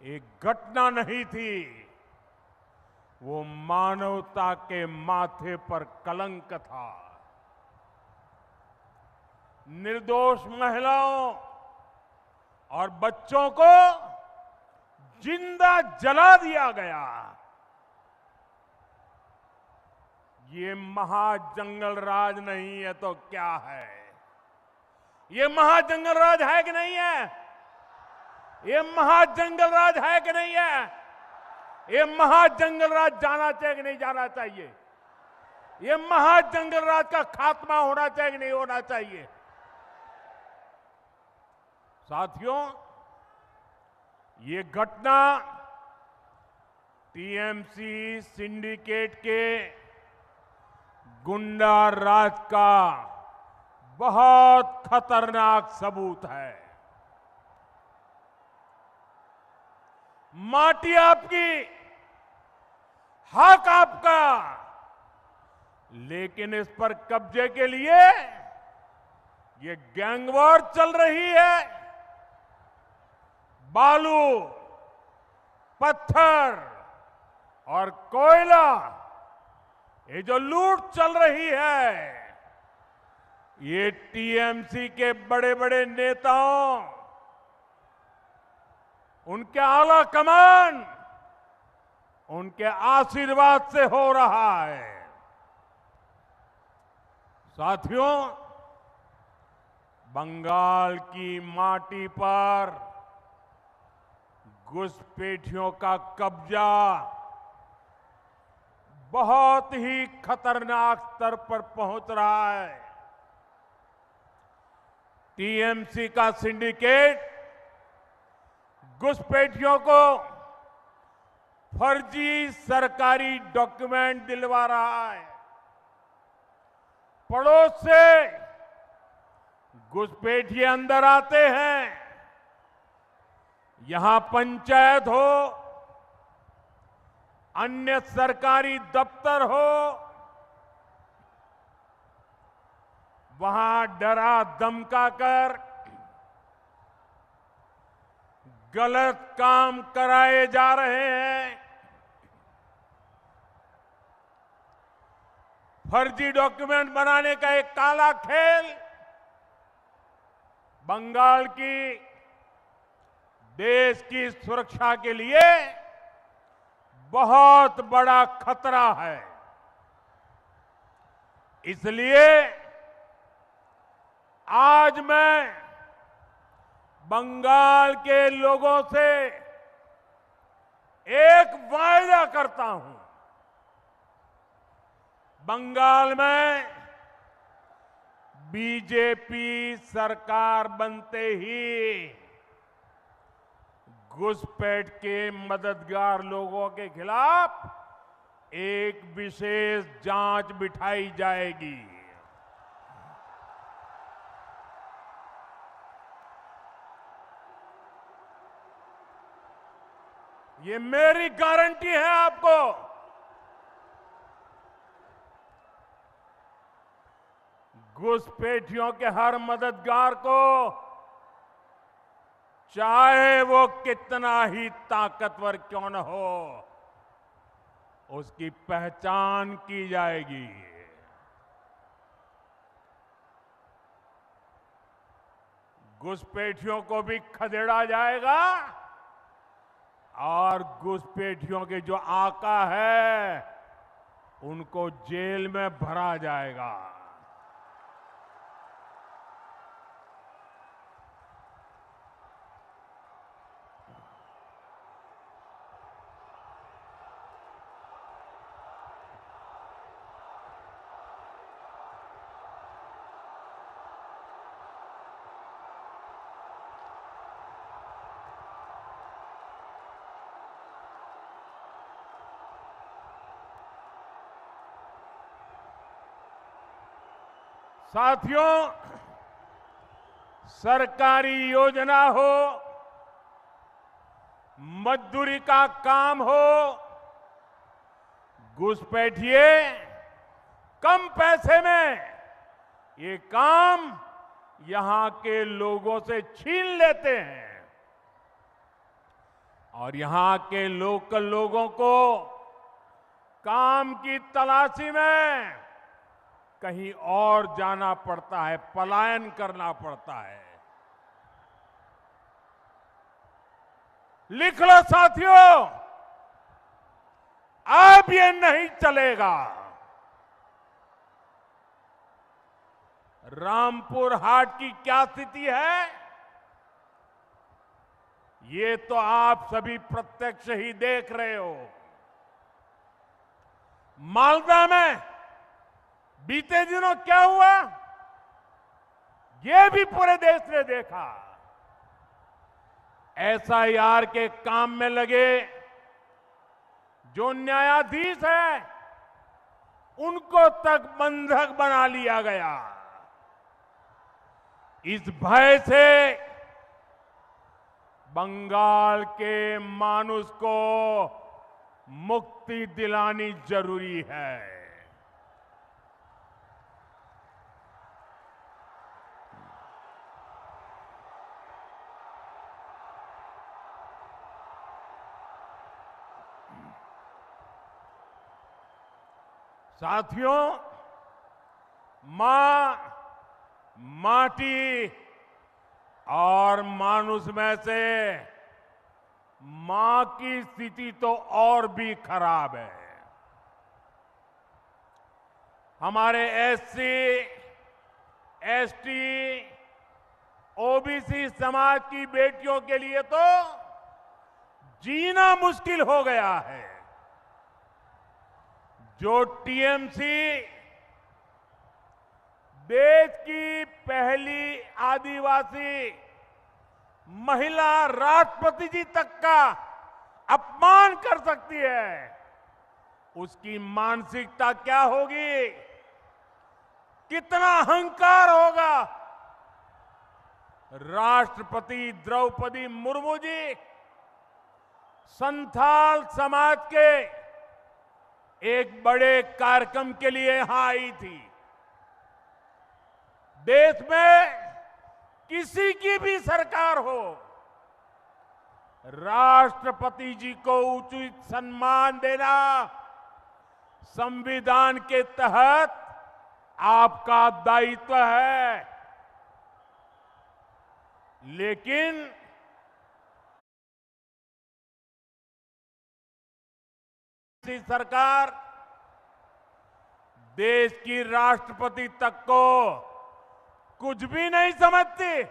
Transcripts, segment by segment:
एक घटना नहीं थी, वो मानवता के माथे पर कलंक था। निर्दोष महिलाओं और बच्चों को जिंदा जला दिया गया। ये महाजंगल राज नहीं है तो क्या है? ये महाजंगल राज है कि नहीं है? ये महाजंगल राज है कि नहीं है? ये महाजंगल राज जाना चाहिए कि नहीं जाना चाहिए? ये महाजंगल राज का खात्मा होना चाहिए कि नहीं होना चाहिए? साथियों, ये घटना टीएमसी सिंडिकेट के गुंडा राज का बहुत खतरनाक सबूत है। माटी आपकी, हक आपका, लेकिन इस पर कब्जे के लिए ये गैंग वॉर चल रही है। बालू, पत्थर और कोयला, ये जो लूट चल रही है, ये टीएमसी के बड़े बड़े नेताओं, उनके आला कमान, उनके आशीर्वाद से हो रहा है। साथियों, बंगाल की माटी पर घुसपैठियों का कब्जा बहुत ही खतरनाक स्तर पर पहुंच रहा है। टीएमसी का सिंडिकेट घुसपैठियों को फर्जी सरकारी डॉक्यूमेंट दिलवा रहा है। पड़ोस से घुसपैठिए अंदर आते हैं, यहां पंचायत हो, अन्य सरकारी दफ्तर हो, वहां डरा धमकाकर गलत काम कराए जा रहे हैं। फर्जी डॉक्यूमेंट बनाने का एक काला खेल बंगाल की देश की सुरक्षा के लिए बहुत बड़ा खतरा है। इसलिए आज मैं बंगाल के लोगों से एक वायदा करता हूं। बंगाल में बीजेपी सरकार बनते ही घुसपैठ के मददगार लोगों के खिलाफ एक विशेष जांच बिठाई जाएगी। ये मेरी गारंटी है आपको। घुसपैठियों के हर मददगार को, चाहे वो कितना ही ताकतवर क्यों न हो, उसकी पहचान की जाएगी। घुसपैठियों को भी खदेड़ा जाएगा और घुसपैठियों के जो आका है उनको जेल में भरा जाएगा। साथियों, सरकारी योजना हो, मजदूरी का काम हो, घुसपैठिए कम पैसे में ये काम यहां के लोगों से छीन लेते हैं और यहां के लोकल लोगों को काम की तलाशी में कहीं और जाना पड़ता है, पलायन करना पड़ता है। लिख लो साथियों, अब ये नहीं चलेगा। रामपुर हाट की क्या स्थिति है, ये तो आप सभी प्रत्यक्ष ही देख रहे हो। मालदा में बीते दिनों क्या हुआ, ये भी पूरे देश ने देखा। एसआईआर के काम में लगे जो न्यायाधीश हैं, उनको तक बंधक बना लिया गया। इस भय से बंगाल के मानुष को मुक्ति दिलानी जरूरी है। साथियों, मां, माटी और मानुष में से मां की स्थिति तो और भी खराब है। हमारे एससी, एसटी, ओबीसी समाज की बेटियों के लिए तो जीना मुश्किल हो गया है। जो टीएमसी देश की पहली आदिवासी महिला राष्ट्रपति जी तक का अपमान कर सकती है, उसकी मानसिकता क्या होगी, कितना अहंकार होगा। राष्ट्रपति द्रौपदी मुर्मू जी संथाल समाज के एक बड़े कार्यक्रम के लिए यहां आई थी। देश में किसी की भी सरकार हो, राष्ट्रपति जी को उचित सम्मान देना संविधान के तहत आपका दायित्व है। लेकिन सरकार देश की राष्ट्रपति तक को कुछ भी नहीं समझती,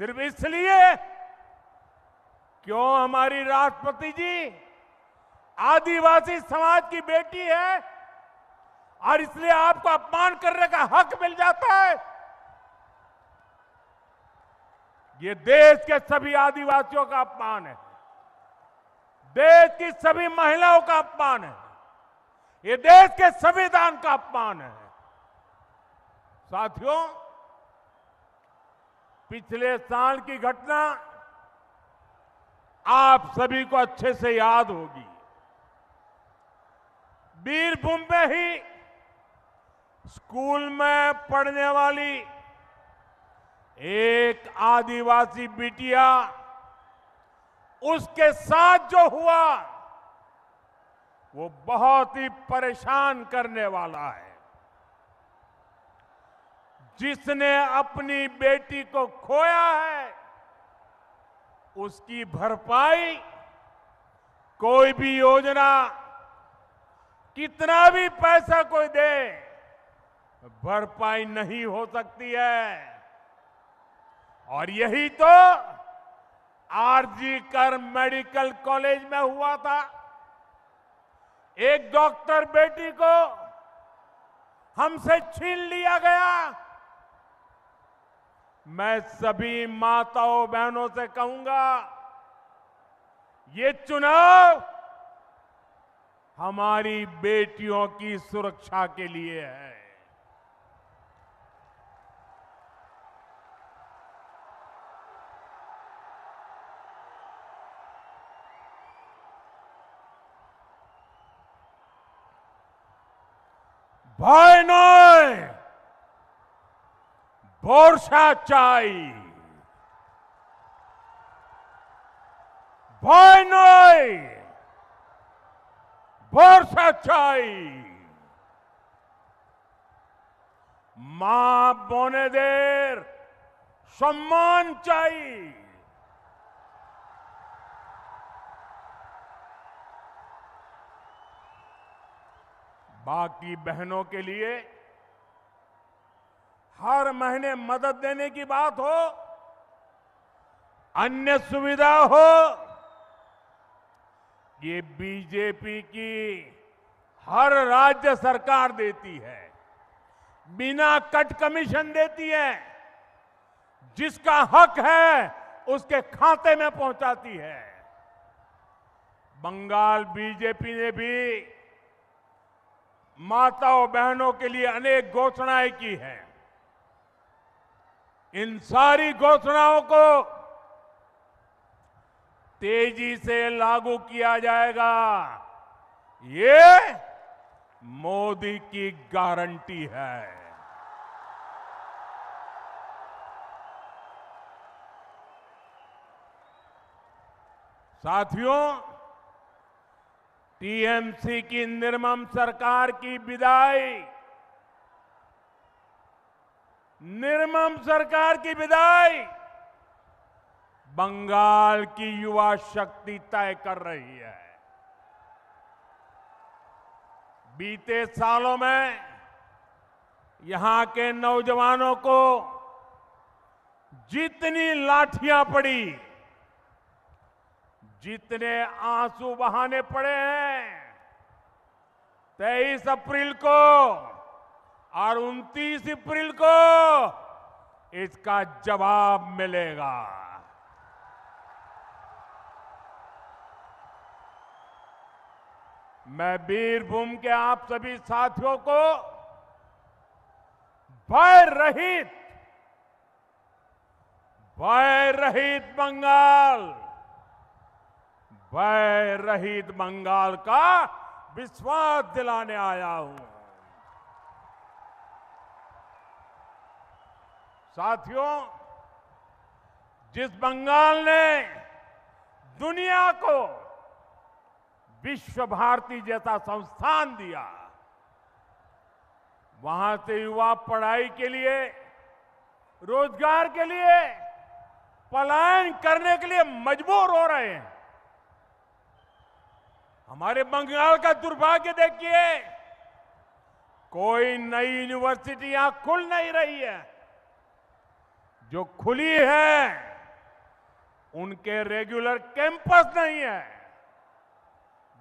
सिर्फ इसलिए क्यों हमारी राष्ट्रपति जी आदिवासी समाज की बेटी है और इसलिए आपको अपमान करने का हक मिल जाता है। ये देश के सभी आदिवासियों का अपमान है, देश की सभी महिलाओं का अपमान है, ये देश के संविधान का अपमान है। साथियों, पिछले साल की घटना आप सभी को अच्छे से याद होगी। बीरभूम में ही स्कूल में पढ़ने वाली एक आदिवासी बिटिया, उसके साथ जो हुआ वो बहुत ही परेशान करने वाला है। जिसने अपनी बेटी को खोया है, उसकी भरपाई कोई भी योजना, कितना भी पैसा कोई दे, भरपाई नहीं हो सकती है। और यही तो आरजी कर मेडिकल कॉलेज में हुआ था। एक डॉक्टर बेटी को हमसे छीन लिया गया। मैं सभी माताओं बहनों से कहूंगा, ये चुनाव हमारी बेटियों की सुरक्षा के लिए है। ভয় নয়, বর্ষা চাই। ভয় নয়, ভরসা চাই। মা বোনেদের সম্মান চাই। बाकी बहनों के लिए हर महीने मदद देने की बात हो, अन्य सुविधा हो, ये बीजेपी की हर राज्य सरकार देती है, बिना कट कमीशन देती है, जिसका हक है उसके खाते में पहुंचाती है। बंगाल बीजेपी ने भी माताओं बहनों के लिए अनेक घोषणाएं की हैं। इन सारी घोषणाओं को तेजी से लागू किया जाएगा, ये मोदी की गारंटी है। साथियों, टीएमसी की निर्मम सरकार की विदाई, निर्मम सरकार की विदाई बंगाल की युवा शक्ति तय कर रही है। बीते सालों में यहां के नौजवानों को जितनी लाठियां पड़ी, जितने आंसू बहाने पड़े हैं, 23 अप्रैल को और 29 अप्रैल को इसका जवाब मिलेगा। मैं बीरभूम के आप सभी साथियों को भय रहित बंगाल, भय रहित बंगाल का विश्वास दिलाने आया हूं। साथियों, जिस बंगाल ने दुनिया को विश्व भारती जैसा संस्थान दिया, वहां से युवा पढ़ाई के लिए, रोजगार के लिए पलायन करने के लिए मजबूर हो रहे हैं। हमारे बंगाल का दुर्भाग्य देखिए, कोई नई यूनिवर्सिटी यहां खुल नहीं रही है। जो खुली है उनके रेगुलर कैंपस नहीं है।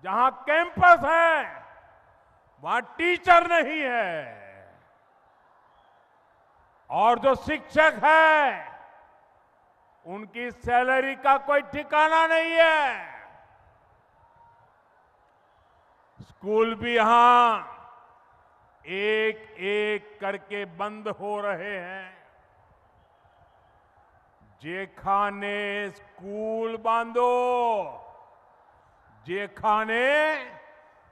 जहां कैंपस है वहां टीचर नहीं है, और जो शिक्षक है उनकी सैलरी का कोई ठिकाना नहीं है। स्कूल भी यहां एक एक करके बंद हो रहे हैं। जेखाने स्कूल बांधो, जेखाने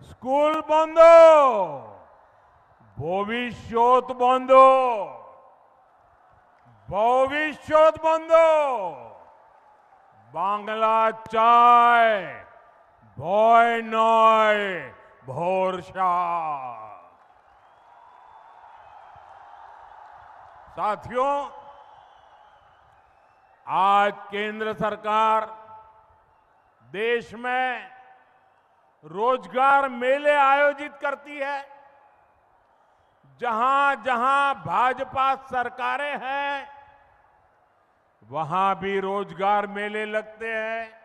स्कूल बंदो, भविष्योत बंदो, भविष्योत बंदो, बांग्ला चाय भय नय भरोसा। साथियों, आज केंद्र सरकार देश में रोजगार मेले आयोजित करती है। जहां जहां भाजपा सरकारें हैं, वहां भी रोजगार मेले लगते हैं।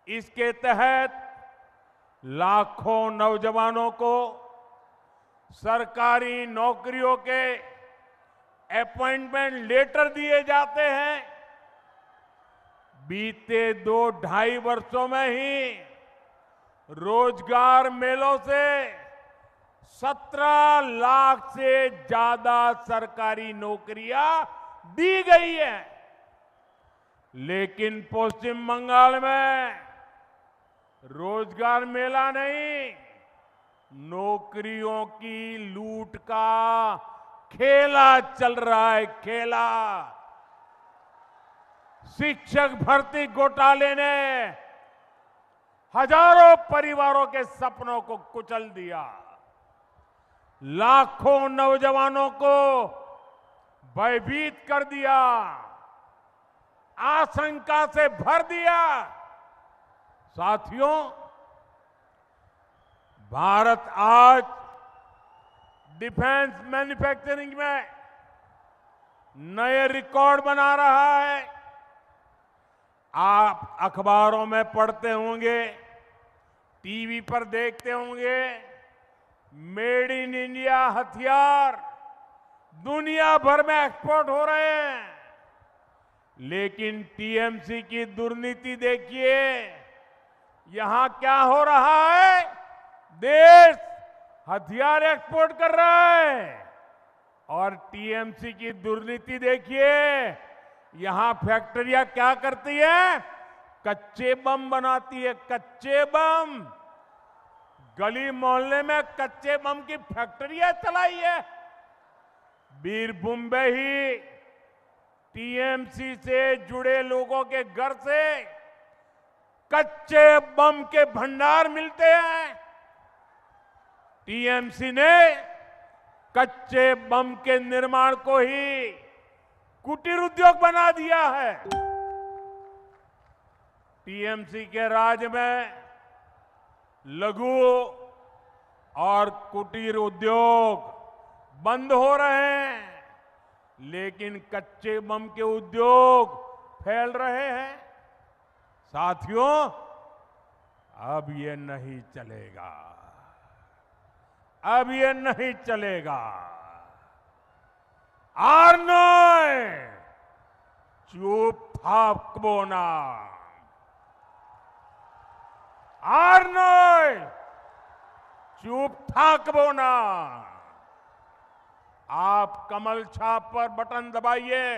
इसके तहत लाखों नौजवानों को सरकारी नौकरियों के अपॉइंटमेंट लेटर दिए जाते हैं। बीते 2-2.5 वर्षों में ही रोजगार मेलों से 17 लाख से ज्यादा सरकारी नौकरियां दी गई है। लेकिन पश्चिम बंगाल में रोजगार मेला नहीं, नौकरियों की लूट का खेला चल रहा है, खेला। शिक्षक भर्ती घोटाले ने हजारों परिवारों के सपनों को कुचल दिया, लाखों नौजवानों को भयभीत कर दिया, आशंका से भर दिया। साथियों, भारत आज डिफेंस मैन्युफैक्चरिंग में नए रिकॉर्ड बना रहा है। आप अखबारों में पढ़ते होंगे, टीवी पर देखते होंगे, मेड इन इंडिया हथियार दुनिया भर में एक्सपोर्ट हो रहे हैं। लेकिन टीएमसी की दुर्नीति देखिए, यहां क्या हो रहा है? देश हथियार एक्सपोर्ट कर रहा है और टीएमसी की दुर्नीति देखिए, यहां फैक्ट्रियां क्या करती है? कच्चे बम बनाती है, कच्चे बम। गली मोहल्ले में कच्चे बम की फैक्ट्रियां चलाई है। बीरभूम में ही टीएमसी से जुड़े लोगों के घर से कच्चे बम के भंडार मिलते हैं। टीएमसी ने कच्चे बम के निर्माण को ही कुटीर उद्योग बना दिया है। टीएमसी के राज में लघु और कुटीर उद्योग बंद हो रहे हैं, लेकिन कच्चे बम के उद्योग फैल रहे हैं। साथियों, अब ये नहीं चलेगा, अब ये नहीं चलेगा। आर्नोय चुप थाकबोना, आर्नोय चुप थाकबोना। आप कमल छाप पर बटन दबाइए।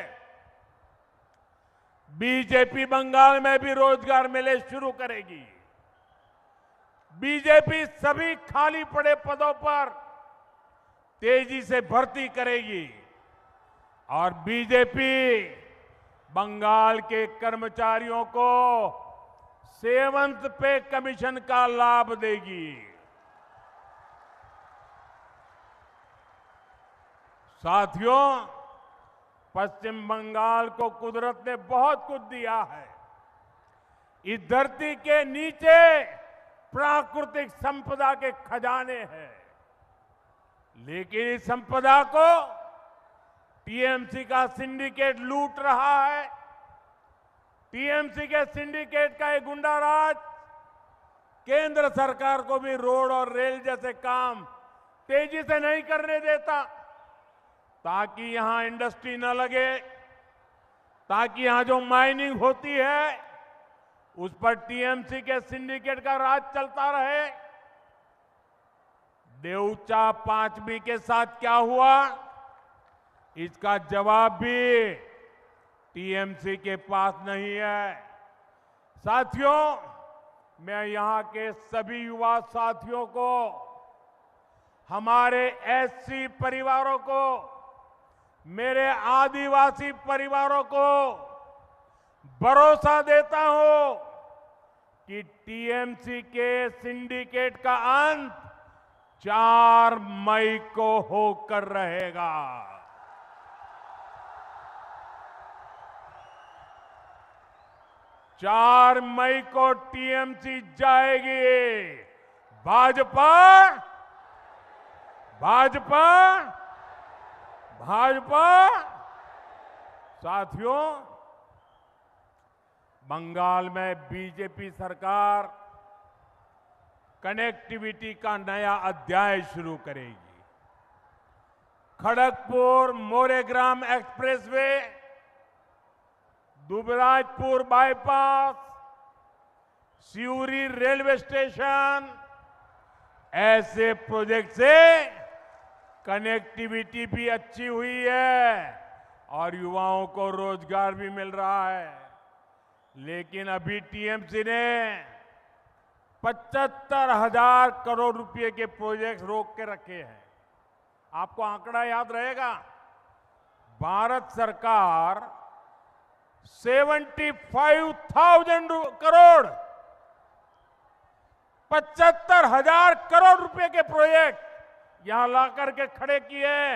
बीजेपी बंगाल में भी रोजगार मेले शुरू करेगी। बीजेपी सभी खाली पड़े पदों पर तेजी से भर्ती करेगी और बीजेपी बंगाल के कर्मचारियों को सेवंत पे कमीशन का लाभ देगी। साथियों, पश्चिम बंगाल को कुदरत ने बहुत कुछ दिया है। इस धरती के नीचे प्राकृतिक संपदा के खजाने हैं, लेकिन इस संपदा को टीएमसी का सिंडिकेट लूट रहा है। टीएमसी के सिंडिकेट का एक गुंडा राज केंद्र सरकार को भी रोड और रेल जैसे काम तेजी से नहीं करने देता, ताकि यहां इंडस्ट्री न लगे, ताकि यहां जो माइनिंग होती है उस पर टीएमसी के सिंडिकेट का राज चलता रहे। देवचा पांचवी के साथ क्या हुआ, इसका जवाब भी टीएमसी के पास नहीं है। साथियों, मैं यहां के सभी युवा साथियों को, हमारे एससी परिवारों को, मेरे आदिवासी परिवारों को भरोसा देता हूं कि टीएमसी के सिंडिकेट का अंत 4 मई को होकर रहेगा। 4 मई को टीएमसी जाएगी। भाजपा, भाजपा, भाजपा। साथियों, बंगाल में बीजेपी सरकार कनेक्टिविटी का नया अध्याय शुरू करेगी। Kharagpur Moregram expressway, Dubrajpur bypass, Suri railway station, ऐसे प्रोजेक्ट से कनेक्टिविटी भी अच्छी हुई है और युवाओं को रोजगार भी मिल रहा है। लेकिन अभी टीएमसी ने 75,000 करोड़ रुपए के प्रोजेक्ट रोक के रखे हैं। आपको आंकड़ा याद रहेगा, भारत सरकार 75,000 करोड़ 75,000 करोड़ रुपए के प्रोजेक्ट यहां ला करके खड़े किए,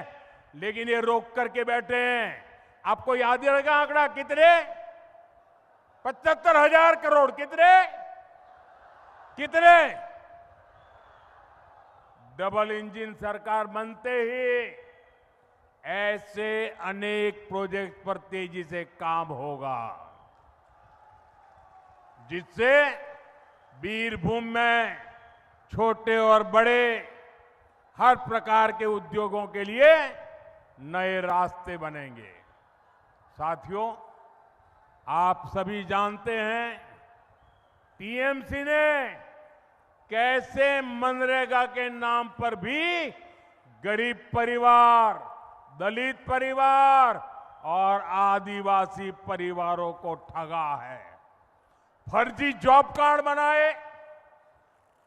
लेकिन ये रोक करके बैठे हैं। आपको याद ही रहेगा आंकड़ा कितने? 75,000 करोड़। कितने? डबल इंजन सरकार बनते ही ऐसे अनेक प्रोजेक्ट पर तेजी से काम होगा, जिससे बीरभूम में छोटे और बड़े हर प्रकार के उद्योगों के लिए नए रास्ते बनेंगे। साथियों, आप सभी जानते हैं टीएमसी ने कैसे मनरेगा के नाम पर भी गरीब परिवार, दलित परिवार और आदिवासी परिवारों को ठगा है। फर्जी जॉब कार्ड बनाए,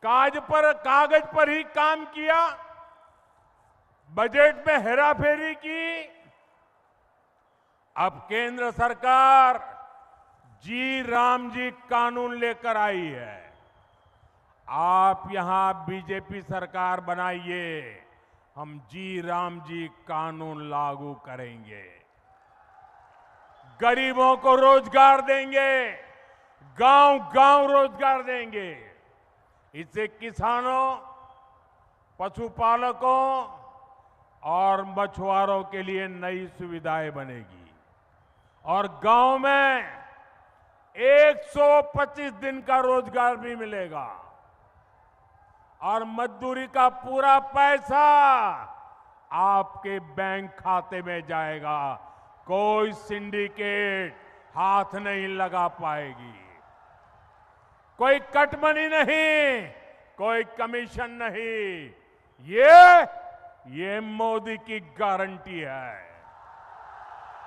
कागज पर ही काम किया, बजट में हेराफेरी की। अब केंद्र सरकार जी राम जी कानून लेकर आई है। आप यहां बीजेपी सरकार बनाइए, हम जी राम जी कानून लागू करेंगे, गरीबों को रोजगार देंगे, गांव-गांव रोजगार देंगे। इससे किसानों, पशुपालकों और मछुआरों के लिए नई सुविधाएं बनेगी और गांव में 125 दिन का रोजगार भी मिलेगा और मजदूरी का पूरा पैसा आपके बैंक खाते में जाएगा। कोई सिंडिकेट हाथ नहीं लगा पाएगी, कोई कट मनी नहीं, कोई कमीशन नहीं। ये मोदी की गारंटी है।